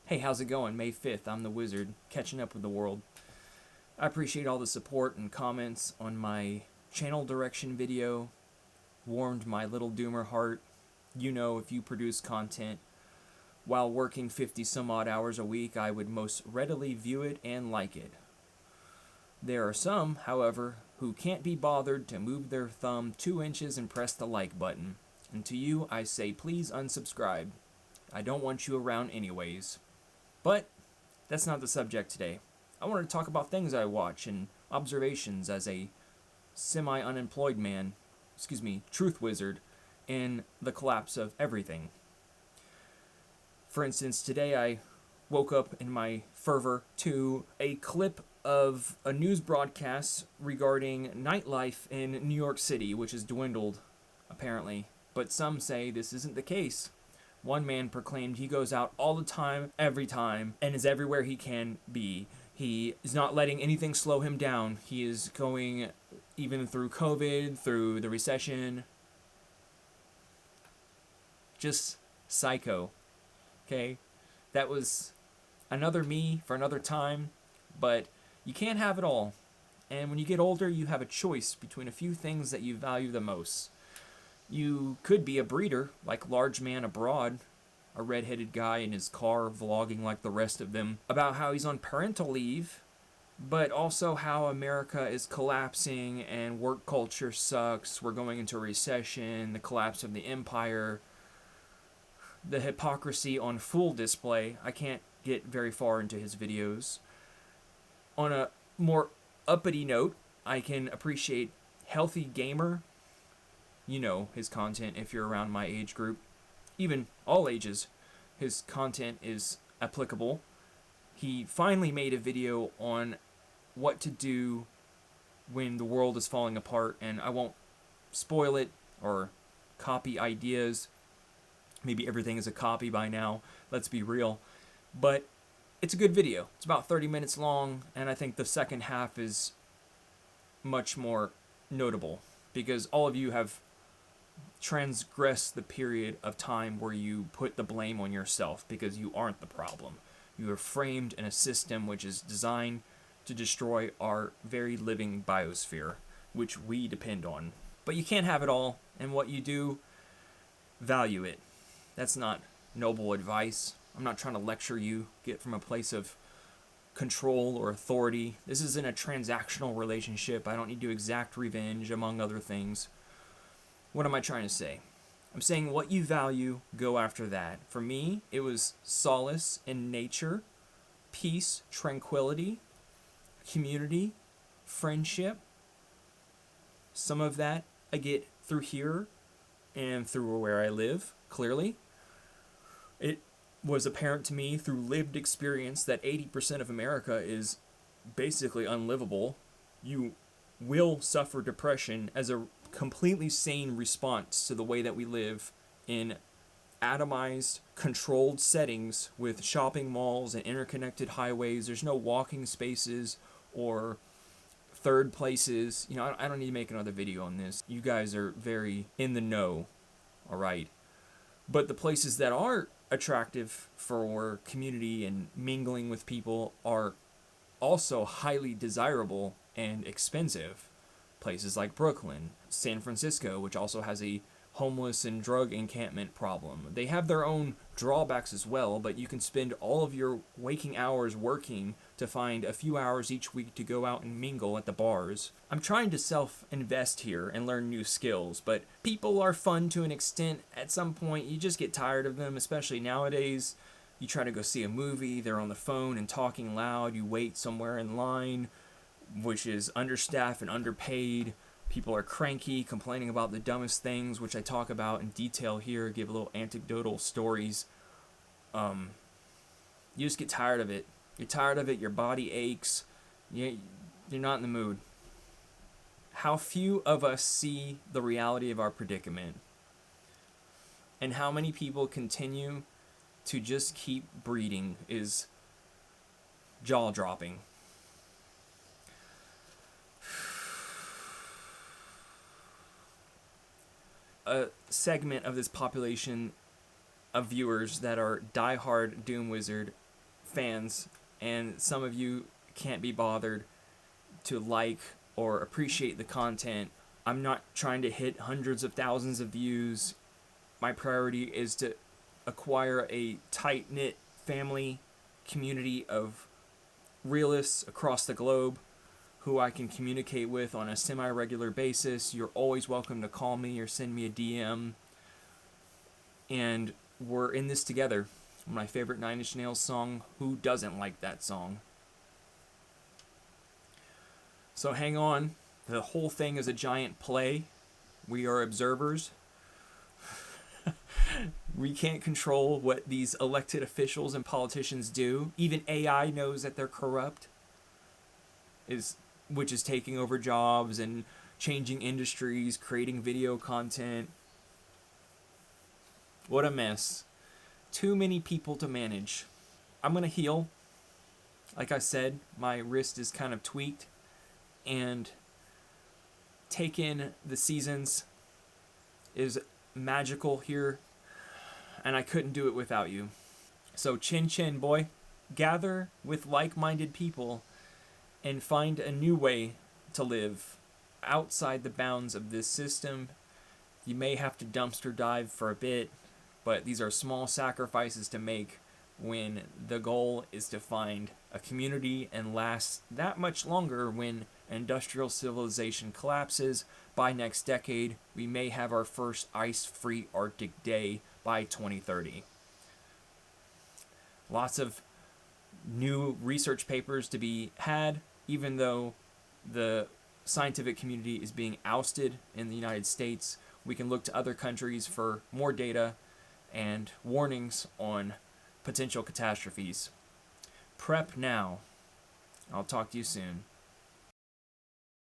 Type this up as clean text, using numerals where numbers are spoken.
Hey, how's it going? May 5th, I'm the Wizard, catching up with the world. I appreciate all the support and comments on my channel direction video. Warmed my little doomer heart. You know, if you produce content while working 50 some odd hours a week, I would most readily view it and like it. There are some, however, who can't be bothered to move their thumb 2 inches and press the like button. And to you, I say please unsubscribe. I don't want you around anyways. But that's not the subject today. I want to talk about things I watch and observations as a semi-unemployed man, truth wizard, in the collapse of everything. For instance, today I woke up in my fervor to a clip of a news broadcast regarding nightlife in New York City, which has dwindled, apparently. But some say this isn't the case. One man proclaimed he goes out all the time, every time, and is everywhere he can be. He is not letting anything slow him down. He is going even through COVID, through the recession. Just psycho. Okay? That was another me for another time, but you can't have it all. And when you get older, you have a choice between a few things that you value the most. You could be a breeder, like Large Man Abroad, a red-headed guy in his car vlogging like the rest of them, about how he's on parental leave, but also how America is collapsing and work culture sucks, we're going into a recession, the collapse of the empire, the hypocrisy on full display. I can't get very far into his videos. On a more uppity note, I can appreciate Healthy Gamer. You know his content if you're around my age group. Even all ages, his content is applicable. He finally made a video on what to do when the world is falling apart, and I won't spoil it or copy ideas. Maybe everything is a copy by now, let's be real. But it's a good video. It's about 30 minutes long, and I think the second half is much more notable because all of you have transgress the period of time where you put the blame on yourself because you aren't the problem. You are framed in a system which is designed to destroy our very living biosphere, which we depend on. But you can't have it all, and what you do, value it. That's not noble advice. I'm not trying to lecture you, get from a place of control or authority. This isn't a transactional relationship. I don't need to exact revenge, among other things. What am I trying to say? I'm saying what you value, go after that. For me, it was solace in nature, peace, tranquility, community, friendship. Some of that I get through here and through where I live, clearly. It was apparent to me through lived experience that 80% of America is basically unlivable. You will suffer depression as a completely sane response to the way that we live in atomized, controlled settings with shopping malls and interconnected highways. There's no walking spaces or third places. You know, I don't need to make another video on this. You guys are very in the know, all right? But the places that are attractive for community and mingling with people are also highly desirable and expensive. Places like Brooklyn, San Francisco, which also has a homeless and drug encampment problem. They have their own drawbacks as well, but you can spend all of your waking hours working to find a few hours each week to go out and mingle at the bars. I'm trying to self-invest here and learn new skills, but people are fun to an extent. At some point, you just get tired of them, especially nowadays. You try to go see a movie, they're on the phone and talking loud, you wait somewhere in line, which is understaffed and underpaid. People are cranky, complaining about the dumbest things, which I talk about in detail here, give little anecdotal stories. You just get tired of it. You're tired of it, your body aches, you're not in the mood. How few of us see the reality of our predicament, and how many people continue to just keep breeding is jaw-dropping. A segment of this population of viewers that are diehard Doom Wizard fans, and some of you can't be bothered to like or appreciate the content. I'm not trying to hit hundreds of thousands of views. My priority is to acquire a tight-knit family community of realists across the globe who I can communicate with on a semi-regular basis. You're always welcome to call me or send me a DM. And we're in this together. My favorite Nine Inch Nails song, who doesn't like that song? So hang on. The whole thing is a giant play. We are observers. We can't control what these elected officials and politicians do. Even AI knows that they're corrupt, which is taking over jobs and changing industries, creating video content. What a mess. Too many people to manage. I'm going to heal. Like I said, my wrist is kind of tweaked. And take in the seasons is magical here. And I couldn't do it without you. So chin chin, boy. Gather with like-minded people and find a new way to live outside the bounds of this system. You may have to dumpster dive for a bit, but these are small sacrifices to make when the goal is to find a community and last that much longer. When industrial civilization collapses by next decade, we may have our first ice-free Arctic day by 2030. Lots of new research papers to be had, even though the scientific community is being ousted in the United States. We can look to other countries for more data and warnings on potential catastrophes. Prep now. I'll talk to you soon.